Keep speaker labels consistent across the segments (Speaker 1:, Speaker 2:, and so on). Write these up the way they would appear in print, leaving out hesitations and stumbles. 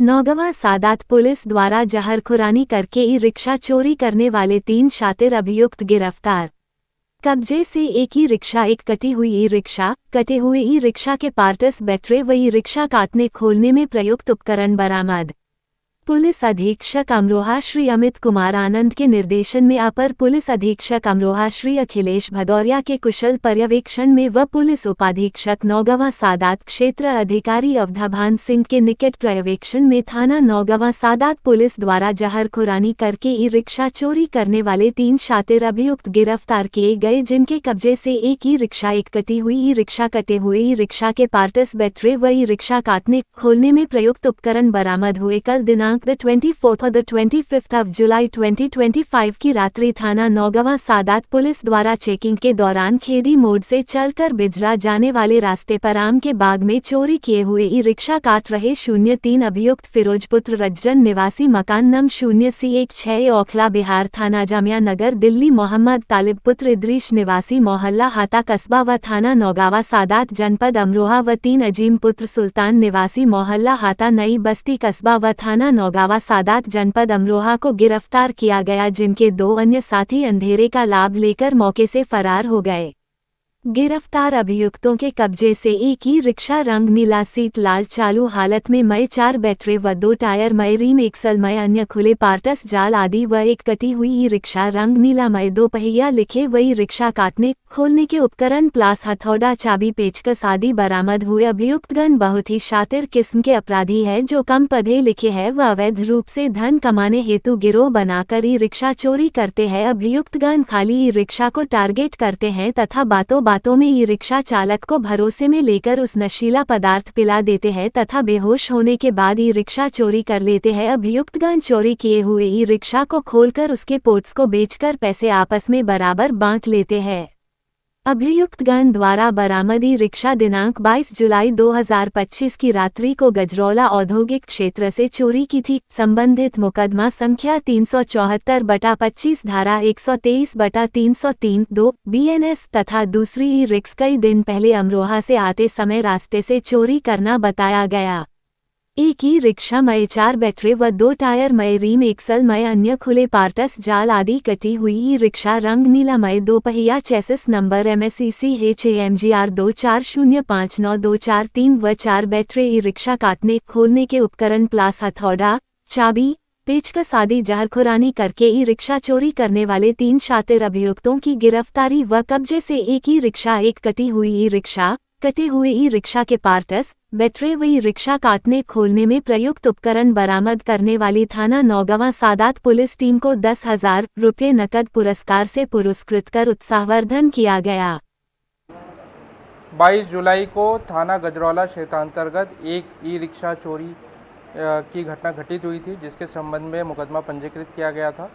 Speaker 1: Naugawan Sadat police द्वारा जहरखुरानी करके e rickshaw चोरी करने वाले 3 शातिर अभियुक्त गिरफ्तार। कब्जे से एक ई रिक्शा, एक कटी हुई ई रिक्शा, कटे हुए ई रिक्शा के पार्ट्स, बैटरी व ई रिक्शा काटने खोलने में प्रयुक्त उपकरण बरामद। पुलिस अधीक्षक अमरोहा श्री अमित कुमार आनंद के निर्देशन में अपर पुलिस अधीक्षक अमरोहा श्री अखिलेश भदौरिया के कुशल पर्यवेक्षण में व पुलिस उपाधीक्षक नौगवां सादात क्षेत्र अधिकारी अवधाभान सिंह के निकट पर्यवेक्षण में थाना नौगवां सादात पुलिस द्वारा जहरखुरानी करके ई रिक्शा चोरी करने वाले 3 शातिर अभियुक्त गिरफ्तार किए गए, जिनके कब्जे से एक ई रिक्शा, एक कटी हुई ई रिक्शा, कटे हुए ई रिक्शा के पार्ट्स, बैटरी व ई रिक्शा काटने खोलने में प्रयुक्त उपकरण बरामद हुए। कल दिनांक 24 और 25 जुलाई 2025 की रात्रि थाना नौगवां सादात पुलिस द्वारा चेकिंग के दौरान खेड़ी मोड़ से चलकर बिजरा जाने वाले रास्ते पर आम के बाग में चोरी किए हुए ई रिक्शा काट रहे 03 अभियुक्त फिरोजपुत्र रज्जन निवासी मकान नम 0C16 ओखला बिहार थाना जामिया नगर दिल्ली, मोहम्मद तालिब पुत्र इद्रीश निवासी मोहल्ला हाता कस्बा व थाना नौगवां सादात जनपद अमरोहा व 3 अजीम पुत्र सुल्तान निवासी मोहल्ला हाता नई बस्ती कस्बा व थाना नौगवां सादात जनपद अमरोहा को गिरफ्तार किया गया, जिनके 2 अन्य साथी अंधेरे का लाभ लेकर मौके से फरार हो गए। गिरफ्तार अभियुक्तों के कब्जे से एक ही रिक्शा, रंग नीला, सीट लाल, चालू हालत में मय 4 बैटरी व 2 टायर, मय रिम, एक्सल मय अन्य खुले पार्ट्स, जाल आदि व एक कटी हुई ई रिक्शा, रंग नीला मय 2 पहिया लिखे वही रिक्शा काटने खोलने के उपकरण, प्लास, हथौड़ा, चाबी, पेचकस आदि बरामद हुए। अभियुक्तगण बहुत ही शातिर किस्म के अपराधी है, जो कम पढ़े लिखे है व अवैध रूप से धन कमाने हेतु गिरोह बनाकर ई रिक्शा चोरी करते हैं। अभियुक्तगण खाली ई रिक्शा को टारगेट करते हैं तथा बातों में ई रिक्शा चालक को भरोसे में लेकर उस नशीला पदार्थ पिला देते हैं तथा बेहोश होने के बाद ई रिक्शा चोरी कर लेते हैं। अभियुक्तगण चोरी किए हुए ई रिक्शा को खोलकर उसके पोर्ट्स को बेचकर पैसे आपस में बराबर बांट लेते हैं। अभियुक्तगण द्वारा बरामद ई रिक्शा दिनांक 22 जुलाई 2025 की रात्रि को गजरौला औद्योगिक क्षेत्र से चोरी की थी। संबंधित मुकदमा संख्या 374/25 धारा 123/303(2) BNS तथा दूसरी ई रिक्स कई दिन पहले अमरोहा से आते समय रास्ते से चोरी करना बताया गया। एक ई रिक्शा, मय 4 बैटरी व 2 टायर, मय रिम, एक्सल मय अन्य खुले पार्ट्स, जाल आदि, कटी हुई ई रिक्शा, रंग नीला मय 2 पहिया, चेसिस नंबर MSECHAMGR 24059243 व 4 बैटरी ई रिक्शा काटने खोलने के उपकरण, प्लास, हथौड़ा, चाबी, पेचकस आदि जहरखुरानी करके ई रिक्शा चोरी करने वाले 3 शातिर अभियुक्तों की गिरफ्तारी व कब्जे से एक ई रिक्शा, एक कटी हुई ई रिक्शा, कटे हुए ई रिक्शा के पार्ट्स, बैटरी व ई रिक्शा काटने खोलने में प्रयुक्त उपकरण बरामद करने वाली थाना नौगवां सादात पुलिस टीम को 10,000 रुपये नकद पुरस्कार से पुरस्कृत कर उत्साहवर्धन किया गया।
Speaker 2: 22 जुलाई को थाना गजरौला क्षेत्रांतर्गत एक ई रिक्शा चोरी की घटना घटित हुई थी, जिसके संबंध में मुकदमा पंजीकृत किया गया था।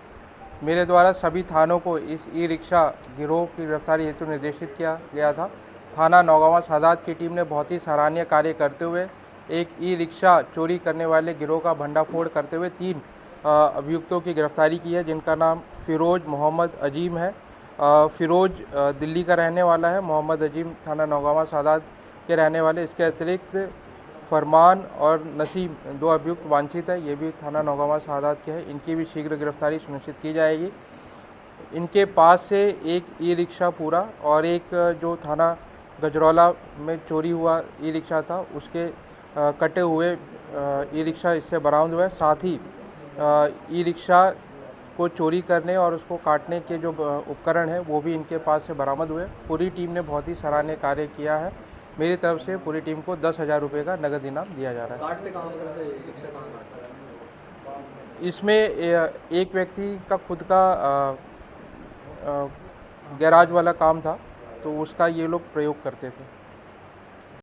Speaker 2: मेरे द्वारा सभी थानों को इस ई रिक्शा गिरोह की गिरफ्तारी हेतु निर्देशित किया गया था। थाना नौगवां सादात की टीम ने बहुत ही सराहनीय कार्य करते हुए एक ई रिक्शा चोरी करने वाले गिरोह का भंडाफोड़ करते हुए 3 अभियुक्तों की गिरफ्तारी की है, जिनका नाम फिरोज मोहम्मद अजीम है। फिरोज दिल्ली का रहने वाला है, मोहम्मद अजीम थाना नौगवां सादात के रहने वाले। इसके अतिरिक्त फरमान और नसीम 2 अभियुक्त वांछित है, ये भी थाना नौगवां सादात के हैं। इनकी भी शीघ्र गिरफ्तारी सुनिश्चित की जाएगी। इनके पास से एक ई रिक्शा पूरा और एक जो थाना गजरौला में चोरी हुआ ई रिक्शा था, उसके कटे हुए ई रिक्शा इससे बरामद हुआ है। साथ ही ई रिक्शा को चोरी करने और उसको काटने के जो उपकरण है वो भी इनके पास से बरामद हुए। पूरी टीम ने बहुत ही सराहनीय कार्य किया है। मेरी तरफ से पूरी टीम को 10,000 रुपये का नगद इनाम दिया जा रहा है।
Speaker 3: काटते कहाँ से रिक्शा कहाँ काटते हैं?
Speaker 2: इसमें एक व्यक्ति का खुद का गैराज वाला काम था, तो उसका ये लोग प्रयोग करते थे।